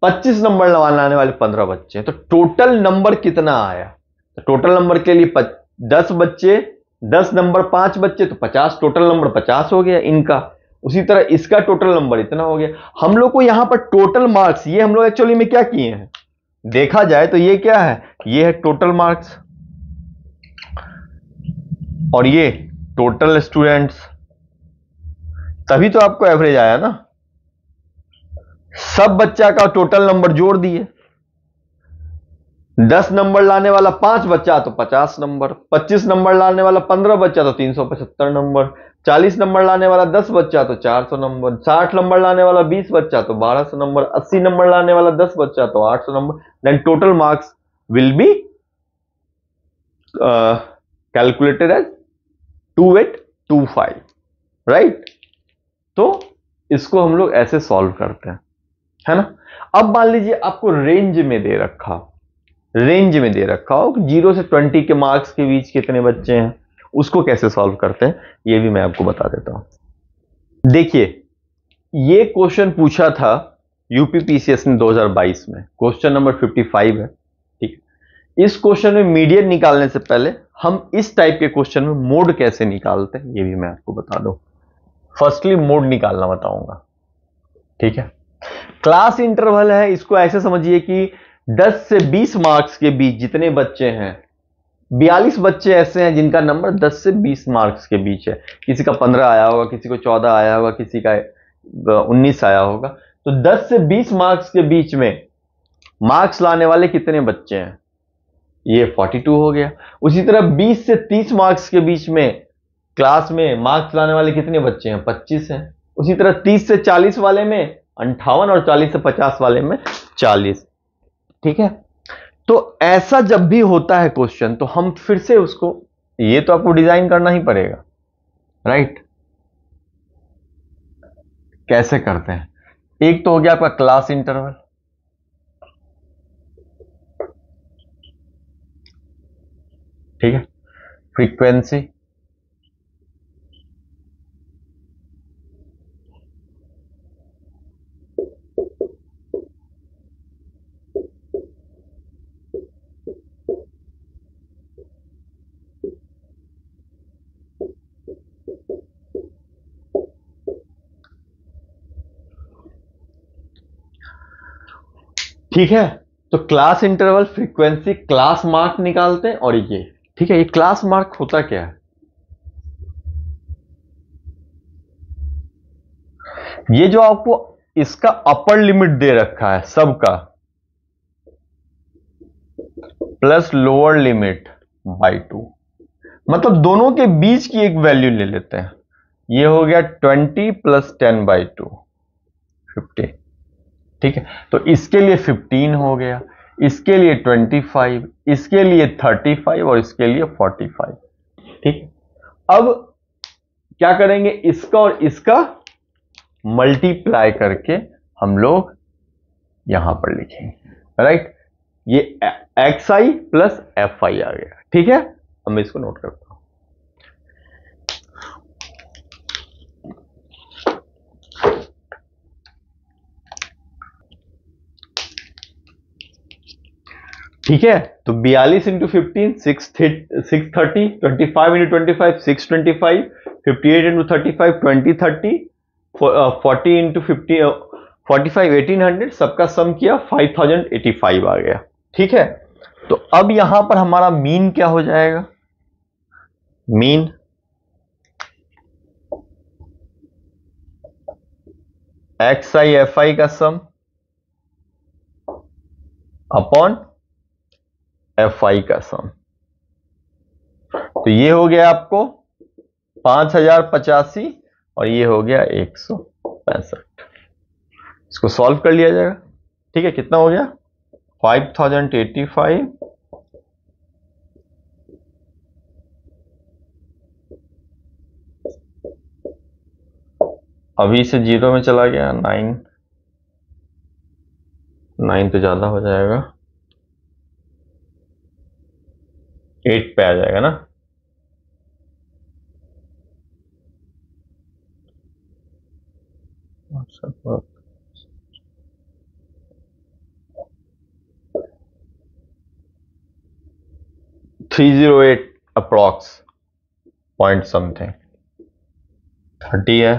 25 नंबर लाने वाले 15 बच्चे हैं। तो टोटल नंबर कितना आया, तो टोटल नंबर के लिए 10 बच्चे, 10 नंबर 5 बच्चे, तो 50, टोटल नंबर 50 हो गया इनका। उसी तरह इसका टोटल नंबर इतना हो गया। हम लोग को यहां पर टोटल मार्क्स, ये हम लोग एक्चुअली में क्या किए हैं, देखा जाए तो ये क्या है, ये है टोटल मार्क्स और ये टोटल स्टूडेंट्स, तभी तो आपको एवरेज आया ना। सब बच्चा का टोटल नंबर जोड़ दिए, 10 नंबर लाने वाला 5 बच्चा तो 50 नंबर, 25 नंबर लाने वाला 15 बच्चा तो 375 नंबर, 40 नंबर लाने वाला 10 बच्चा तो 400 नंबर, 60 नंबर लाने वाला 20 बच्चा तो 1200 नंबर, 80 नंबर लाने वाला 10 बच्चा तो 800 number. Then total marks will be calculated as 2825, right. तो इसको हम लोग ऐसे सॉल्व करते हैं, है ना। अब मान लीजिए आपको रेंज में दे रखा, रेंज में दे रखा हो 0 से 20 के मार्क्स के बीच कितने बच्चे हैं, उसको कैसे सॉल्व करते हैं ये भी मैं आपको बता देता हूं। देखिए, ये क्वेश्चन पूछा था यूपीपीसीएस ने 2022 में, क्वेश्चन नंबर 55 है। ठीक है, इस क्वेश्चन में मीडियन निकालने से पहले हम इस टाइप के क्वेश्चन में मोड कैसे निकालते हैं ये भी मैं आपको बता दूं। फर्स्टली मोड निकालना बताऊंगा। ठीक है, क्लास इंटरवल है, इसको ऐसे समझिए कि 10 से 20 मार्क्स के बीच जितने बच्चे हैं, 42 बच्चे ऐसे हैं जिनका नंबर 10 से 20 मार्क्स के बीच है। किसी का 15 आया होगा, किसी को 14 आया होगा, किसी का 19 आया होगा। तो 10 से 20 मार्क्स के बीच में मार्क्स लाने वाले कितने बच्चे हैं, ये 42 हो गया। उसी तरह 20 से 30 मार्क्स के बीच में क्लास में मार्क्स लाने वाले कितने बच्चे हैं? 25 हैं। उसी तरह 30 से 40 वाले में 58 और 40 से 50 वाले में 40। ठीक है, तो ऐसा जब भी होता है क्वेश्चन तो हम फिर से उसको, ये तो आपको डिजाइन करना ही पड़ेगा, राइट। कैसे करते हैं? एक तो हो गया आपका क्लास इंटरवल, ठीक है, फ्रीक्वेंसी, ठीक है। तो class interval, frequency, class mark निकालते हैं। और ये ठीक है, ये क्लास मार्क होता क्या है? ये जो आपको इसका अपर लिमिट दे रखा है सबका, प्लस लोअर लिमिट बाई 2, मतलब दोनों के बीच की एक वैल्यू ले लेते हैं। ये हो गया 20 प्लस 10 बाई 2, 50। ठीक है, तो इसके लिए 15 हो गया, इसके लिए 25, इसके लिए 35 और इसके लिए 45। ठीक, अब क्या करेंगे? इसका और इसका मल्टीप्लाई करके हम लोग यहां पर लिखेंगे, राइट। ये X I plus F I आ गया। ठीक है, अब मैं इसको नोट करता हूं। ठीक है, तो 42 इंटू 15 630, 25 इंटू 25 625, 58 इंटू 35 2030, 40 इंटू 50 45 1800, सबका सम किया 5085 आ गया। ठीक है, तो अब यहां पर हमारा मीन क्या हो जाएगा? Mean x I F I का सम अपॉन एफ आई का सम। तो ये हो गया आपको 5085 और ये हो गया 165। इसको सॉल्व कर लिया जाएगा। ठीक है, कितना हो गया? 5085 अभी से 0 में चला गया, 9 तो ज्यादा हो जाएगा, 8 पे आ जाएगा ना। $308 अप्रॉक्स पॉइंट समथिंग 30 है,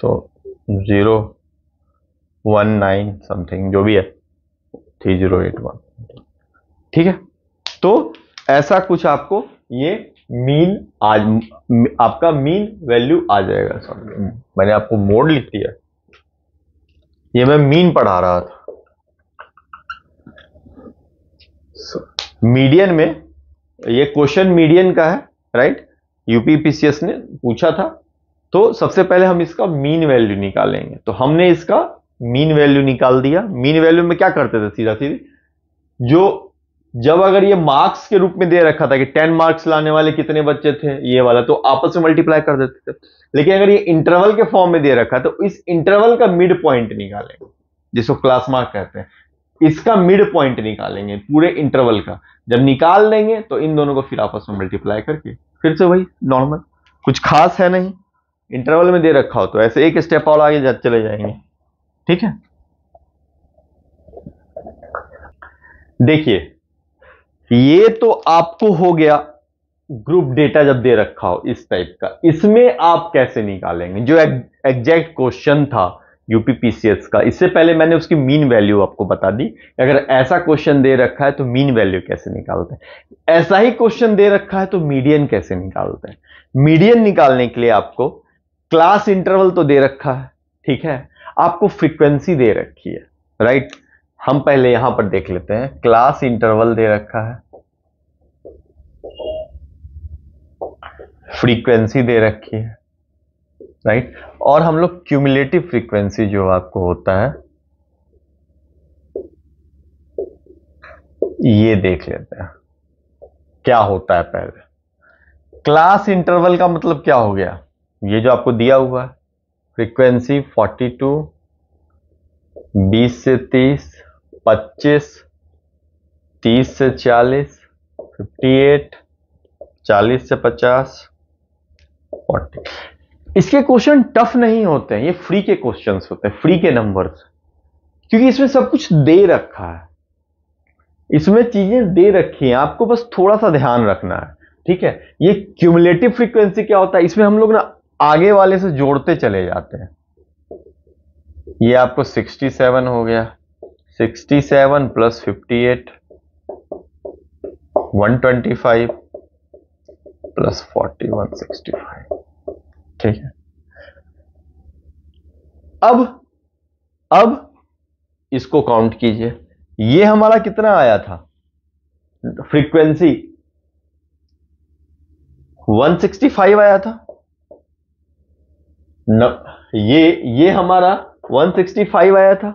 तो 019 समथिंग जो भी है 3081। ठीक है, तो ऐसा कुछ आपको ये मीन आज आपका मीन वैल्यू आ जाएगा। मैंने आपको मोड लिख दिया, ये मैं मीन पढ़ा रहा था। मीडियन में, ये क्वेश्चन मीडियन का है, राइट। यूपीपीसीएस ने पूछा था, तो सबसे पहले हम इसका मीन वैल्यू निकालेंगे। तो हमने इसका मीन वैल्यू निकाल दिया। मीन वैल्यू में क्या करते थे? सीधा सीधी, जो जब अगर ये मार्क्स के रूप में दे रखा था कि 10 मार्क्स लाने वाले कितने बच्चे थे, ये वाला, तो आपस में मल्टीप्लाई कर देते थे। लेकिन अगर ये इंटरवल के फॉर्म में दे रखा है तो इस इंटरवल का मिड पॉइंट निकालेंगे, जिसको क्लास मार्क कहते हैं। इसका मिड पॉइंट निकालेंगे पूरे इंटरवल का। जब निकाल लेंगे तो इन दोनों को फिर आपस में मल्टीप्लाई करके फिर से वही नॉर्मल, कुछ खास है नहीं। इंटरवल में दे रखा हो तो ऐसे एक स्टेप और आगे चले जाएंगे। ठीक है, देखिए ये तो आपको हो गया ग्रुप डेटा जब दे रखा हो इस टाइप का। इसमें आप कैसे निकालेंगे? जो एग्जैक्ट क्वेश्चन था यूपीपीसीएस का, इससे पहले मैंने उसकी मीन वैल्यू आपको बता दी। अगर ऐसा क्वेश्चन दे रखा है तो मीन वैल्यू कैसे निकालते हैं। ऐसा ही क्वेश्चन दे रखा है तो मीडियन कैसे निकालते हैं। मीडियन निकालने के लिए आपको क्लास इंटरवल तो दे रखा है, ठीक है, आपको फ्रीक्वेंसी दे रखी है, राइट। हम पहले यहां पर देख लेते हैं। क्लास इंटरवल दे रखा है, फ्रीक्वेंसी दे रखी है, राइट। और हम लोग क्यूमुलेटिव फ्रीक्वेंसी जो आपको होता है ये देख लेते हैं क्या होता है। पहले क्लास इंटरवल का मतलब क्या हो गया, ये जो आपको दिया हुआ है फ्रीक्वेंसी 42, 20 से 30, 25, 30 से 40, 58, 40 से 50, 40। इसके क्वेश्चन टफ नहीं होते हैं, ये फ्री के क्वेश्चंस होते हैं, फ्री के नंबर्स, क्योंकि इसमें सब कुछ दे रखा है, इसमें चीजें दे रखी हैं, आपको बस थोड़ा सा ध्यान रखना है, ठीक है। ये क्यूमुलेटिव फ्रीक्वेंसी क्या होता है, इसमें हम लोग ना आगे वाले से जोड़ते चले जाते हैं। ये आपको 67 हो गया, 67 प्लस 58, 125 प्लस 40, 165, ठीक है। अब इसको काउंट कीजिए, ये हमारा कितना आया था फ्रीक्वेंसी, 165 आया था न, ये हमारा 165 आया था,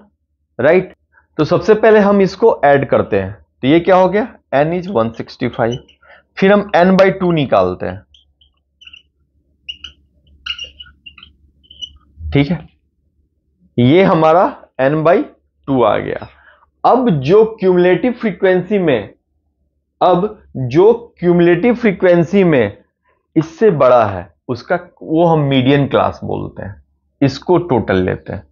राइट। तो सबसे पहले हम इसको ऐड करते हैं, तो ये क्या हो गया, n इज 165। फिर हम n/2 निकालते हैं, ठीक है, ये हमारा n/2 आ गया। अब जो क्यूमुलेटिव फ्रीक्वेंसी में इससे बड़ा है उसका वो हम मीडियन क्लास बोलते हैं, इसको टोटल लेते हैं,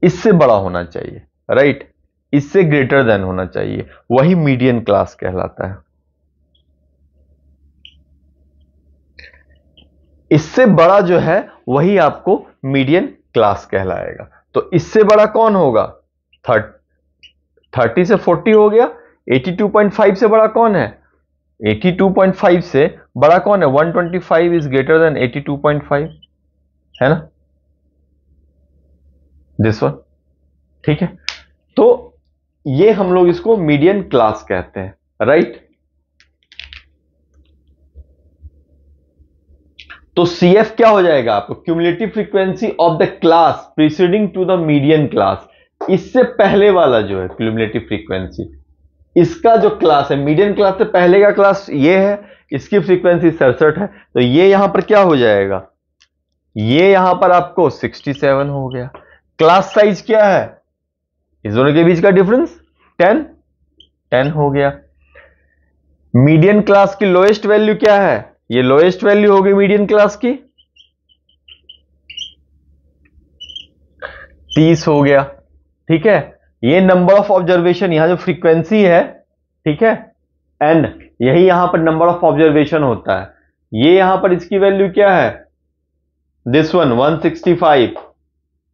इससे बड़ा होना चाहिए, राइट, इससे ग्रेटर देन होना चाहिए, वही मीडियन क्लास कहलाता है। इससे बड़ा जो है वही आपको मीडियन क्लास कहलाएगा। तो इससे बड़ा कौन होगा, 30 से 40 हो गया। 82.5 से बड़ा कौन है, 82.5 से बड़ा कौन है, 125 इज ग्रेटर देन 82.5, है ना, दिस वन, ठीक है। तो ये हम लोग इसको मीडियन क्लास कहते हैं, राइट। तो CF क्या हो जाएगा आपको, cumulative frequency of the class preceding to the median class, इससे पहले वाला जो है क्यूमुलेटिव फ्रीक्वेंसी, इसका जो क्लास है मीडियन क्लास से पहले का क्लास ये है, इसकी फ्रीक्वेंसी 67 है, तो ये यहां पर क्या हो जाएगा, ये यहां पर आपको 67 हो गया। क्लास साइज क्या है, इस दोनों के बीच का डिफरेंस 10 हो गया। मीडियन क्लास की लोएस्ट वैल्यू क्या है, ये लोएस्ट वैल्यू होगी मीडियन क्लास की 30 हो गया, ठीक है। ये नंबर ऑफ ऑब्जर्वेशन, यहां जो फ्रीक्वेंसी है, ठीक है, n, यही यहां पर नंबर ऑफ ऑब्जर्वेशन होता है। ये यहां पर इसकी वैल्यू क्या है, दिस वन 165,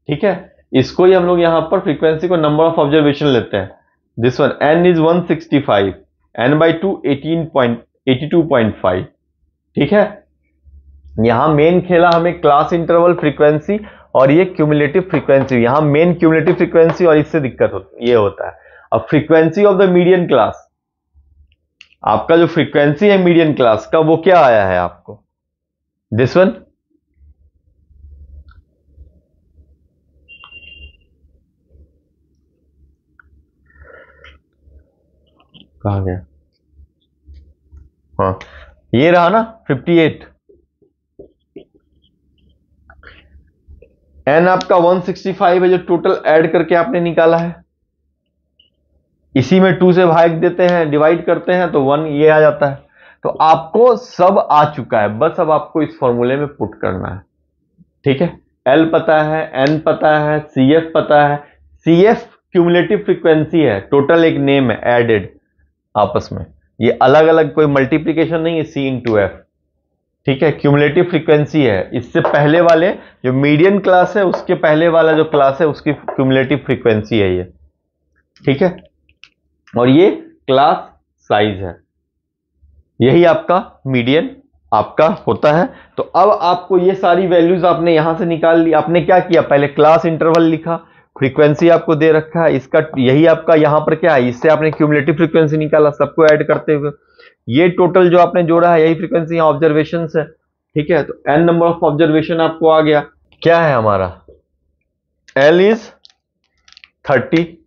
ठीक है। इसको ही हम लोग यहां पर फ्रीक्वेंसी को नंबर ऑफ ऑब्जर्वेशन लेते हैं, this one n is 165, n/2 82.5, ठीक है। यहां मेन खेला हमें क्लास इंटरवल फ्रीक्वेंसी और ये क्यूमुलेटिव फ्रीक्वेंसी, यहां मेन क्यूमुलेटिव फ्रीक्वेंसी और इससे दिक्कत ये होता है। अब frequency of the median class, आपका जो फ्रीक्वेंसी है मीडियन क्लास का वो क्या आया है आपको, दिस वन, कहां गया, हाँ ये रहा ना 58, n आपका 165 है जो टोटल ऐड करके आपने निकाला है, इसी में 2 से भाग देते हैं, डिवाइड करते हैं तो 1 ये आ जाता है। तो आपको सब आ चुका है, बस अब आपको इस फॉर्मूले में पुट करना है, ठीक है। L पता है, N पता है, CF पता है। CF क्यूमुलेटिव फ्रीक्वेंसी है, टोटल एक नेम है एडेड आपस में, ये अलग अलग कोई मल्टीप्लीकेशन नहीं है, C इंटू F, ठीक है। क्यूमुलेटिव फ्रीक्वेंसी है, इससे पहले वाले जो मीडियन क्लास है उसके पहले वाला जो क्लास है उसकी क्यूमुलेटिव फ्रीक्वेंसी है ये, ठीक है। और ये क्लास साइज है, यही आपका मीडियन आपका होता है। तो अब आपको ये सारी वैल्यूज आपने यहां से निकाल ली। आपने क्या किया, पहले क्लास इंटरवल लिखा, फ्रीक्वेंसी आपको दे रखा है, इसका यही आपका यहां पर क्या है, इससे आपने क्यूमुलेटिव फ्रीक्वेंसी निकाला सबको ऐड करते हुए। ये टोटल जो आपने जोड़ा है यही फ्रीक्वेंसी यहां ऑब्जर्वेशन है, ठीक है, तो n नंबर ऑफ ऑब्जर्वेशन आपको आ गया। क्या है हमारा, L is 30,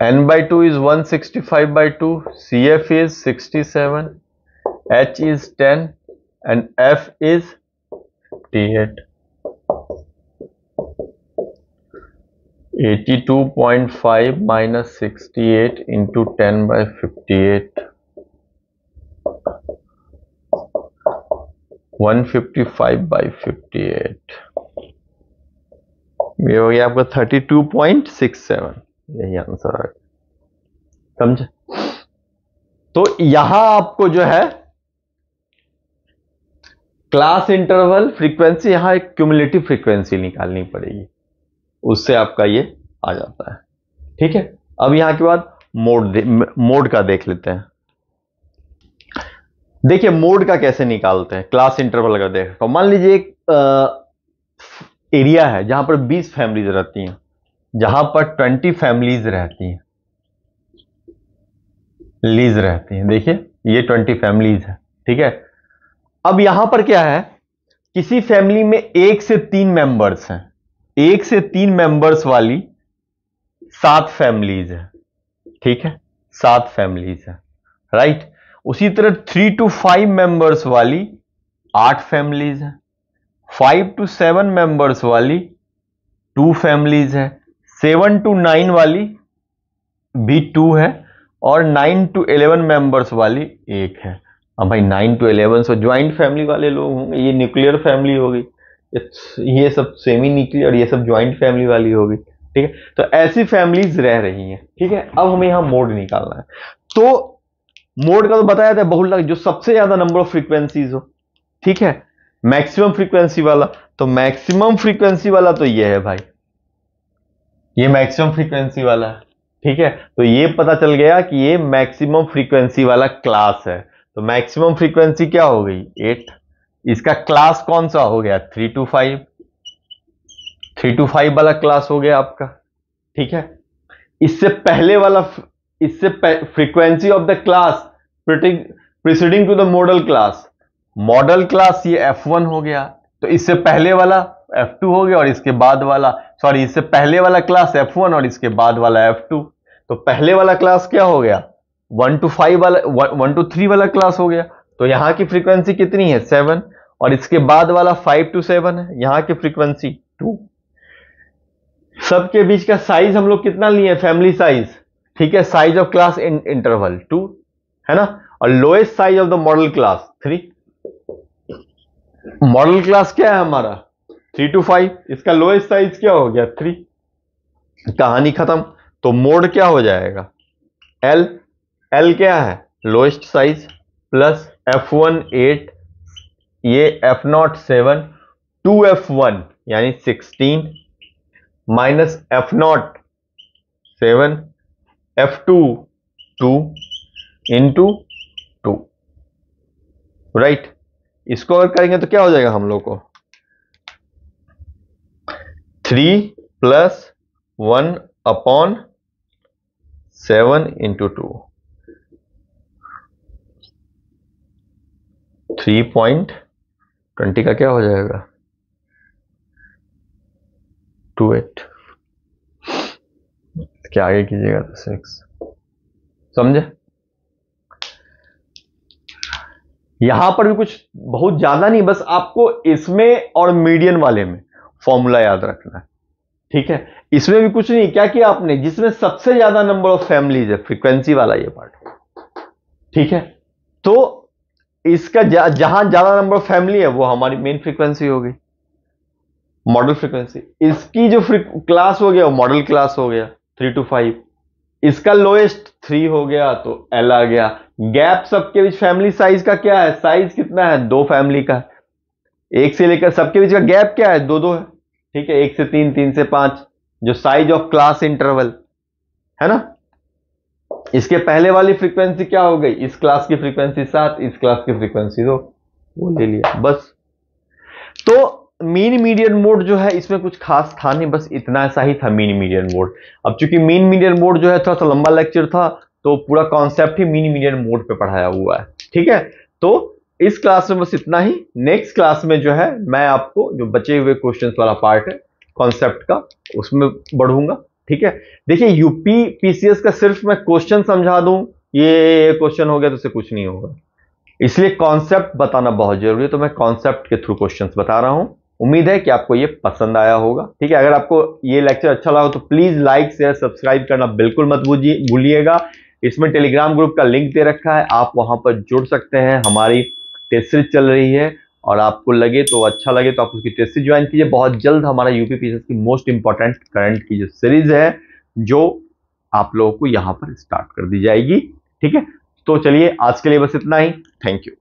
n/2 is 165/2, CF is 67, H is 10 and F is 58. 82.5 minus 68 into 10/58, 155/58, ये हो गया आपका 32.67, यही आंसर है, समझे। तो यहां आपको जो है क्लास इंटरवल फ्रीक्वेंसी, यहां एक क्यूमुलेटिव फ्रीक्वेंसी निकालनी पड़ेगी, उससे आपका ये आ जाता है। ठीक है, अब यहां के बाद मोड का देख लेते हैं। देखिए मोड का कैसे निकालते हैं, क्लास इंटरवल का देखो। मान लीजिए एक एरिया है जहां पर 20 फैमिलीज रहती हैं, जहां पर 20 फैमिलीज रहती हैं, लीज रहती हैं। देखिए ये 20 फैमिलीज है, ठीक है। अब यहां पर क्या है, किसी फैमिली में 1 से 3 मेंबर्स हैं, 1 से 3 मेंबर्स वाली 7 फैमिलीज है, ठीक है, 7 फैमिलीज है, राइट। उसी तरह 3 to 5 मेंबर्स वाली 8 फैमिलीज है, 5 to 7 मेंबर्स वाली 2 फैमिलीज है, 7 to 9 वाली भी 2 है, और 9 to 11 मेंबर्स वाली 1 है। अब भाई 9 to 11 सो ज्वाइंट फैमिली वाले लोग होंगे, ये न्यूक्लियर फैमिली होगी, ये सब सेमी न्यूक्लियर, ये सब ज्वाइंट फैमिली वाली होगी, ठीक है। तो ऐसी फैमिलीज रह रही हैं, ठीक है। अब हमें यहां मोड निकालना है, तो मोड का तो बताया था बहुलक, जो सबसे ज्यादा नंबर ऑफ फ्रीक्वेंसीज हो, ठीक है, मैक्सिमम फ्रीक्वेंसी वाला। तो मैक्सिमम फ्रीक्वेंसी वाला तो ये है भाई, ये मैक्सिमम फ्रीक्वेंसी वाला है, ठीक है। तो ये पता चल गया कि ये मैक्सिमम फ्रीक्वेंसी वाला क्लास है। तो मैक्सिमम फ्रीक्वेंसी क्या हो गई 8, इसका क्लास कौन सा हो गया 3 to 5, 3 to 5 वाला क्लास हो गया आपका, ठीक है। इससे पहले वाला, इससे frequency of the class preceding to the modal class, modal class ये F1 हो गया। तो इससे पहले वाला F2 हो गया, और इसके बाद वाला, सॉरी, इससे पहले वाला क्लास F1 और इसके बाद वाला F2। तो पहले वाला क्लास क्या हो गया 1 to 5 वाला, 1 to 3 वाला क्लास हो गया। तो यहां की फ्रीक्वेंसी कितनी है 7, और इसके बाद वाला 5 to 7 है, यहां की फ्रीक्वेंसी 2। सबके बीच का साइज हम लोग कितना लिए, फैमिली साइज, ठीक है, साइज ऑफ क्लास इंटरवल 2 है ना, और lowest size of the modal class 3। Model class क्या है हमारा 3 to 5, इसका लोएस्ट साइज क्या हो गया 3, कहानी खत्म। तो मोड क्या हो जाएगा L, L क्या है लोएस्ट साइज, प्लस F1 8, ये F0 7, 2F1 यानी 16, minus F0 7, F2 2 into 2, right. इसको अगर करेंगे तो क्या हो जाएगा हम लोग को 3 + 1/7 इंटू 2, 3.20 का क्या हो जाएगा 28, क्या आगे कीजिएगा तो 6, समझे। यहां पर भी कुछ बहुत ज्यादा नहीं, बस आपको इसमें और मीडियन वाले में फॉर्मूला याद रखना है, ठीक है। इसमें भी कुछ नहीं, क्या किया आपने, जिसमें सबसे ज्यादा नंबर ऑफ फैमिलीज है, फ्रीक्वेंसी वाला ये पार्ट, ठीक है। तो इसका जहां ज्यादा नंबर ऑफ फैमिली है वो हमारी मेन फ्रीक्वेंसी हो गई, मॉडल फ्रीक्वेंसी। इसकी जो क्लास हो गया वो मॉडल क्लास हो गया 3 to 5, इसका लोएस्ट 3 हो गया तो L आ गया। गैप सबके बीच फैमिली साइज का क्या है, साइज कितना है 2 फैमिली का, 1 से लेकर सबके बीच का गैप क्या है 2 2 है, ठीक है, 1 से 3, 3 से 5, जो साइज ऑफ क्लास इंटरवल है ना। इसके पहले वाली फ्रीक्वेंसी क्या हो गई, इस क्लास की फ्रीक्वेंसी 7, इस क्लास की फ्रीक्वेंसी 2, वो ले लिया बस। तो मीन मीडियन मोड जो है इसमें कुछ खास था नहीं, बस इतना सा ही था मीन मीडियन मोड। अब चूंकि मीन मीडियन मोड जो है थोड़ा सा लंबा लेक्चर था, तो पूरा कॉन्सेप्ट ही मीन मीडियन मोड पे पढ़ाया हुआ है, ठीक है। तो इस क्लास में बस इतना ही। नेक्स्ट क्लास में जो है मैं आपको जो बचे हुए क्वेश्चंस वाला पार्ट है कॉन्सेप्ट का उसमें बढ़ूंगा। ठीक है, देखिए यूपी पीसीएस का सिर्फ मैं क्वेश्चन समझा दूं ये क्वेश्चन हो गया तो उससे कुछ नहीं होगा, इसलिए कॉन्सेप्ट बताना बहुत जरूरी है। तो मैं कॉन्सेप्ट के थ्रू क्वेश्चंस बता रहा हूं। उम्मीद है कि आपको ये पसंद आया होगा। ठीक है, अगर आपको ये लेक्चर अच्छा लगा तो प्लीज लाइक शेयर सब्सक्राइब करना बिल्कुल मत भूलिएगा। इसमें टेलीग्राम ग्रुप का लिंक दे रखा है, आप वहां पर जुड़ सकते हैं। हमारी टेस्ट सीरीज चल रही है और आपको लगे तो अच्छा लगे तो आप उसकी टेस्ट सीरीज ज्वाइन कीजिए। बहुत जल्द हमारा यूपी पीसीएस की मोस्ट इंपॉर्टेंट करंट की जो सीरीज है जो आप लोगों को यहां पर स्टार्ट कर दी जाएगी। ठीक है, तो चलिए आज के लिए बस इतना ही। Thank you.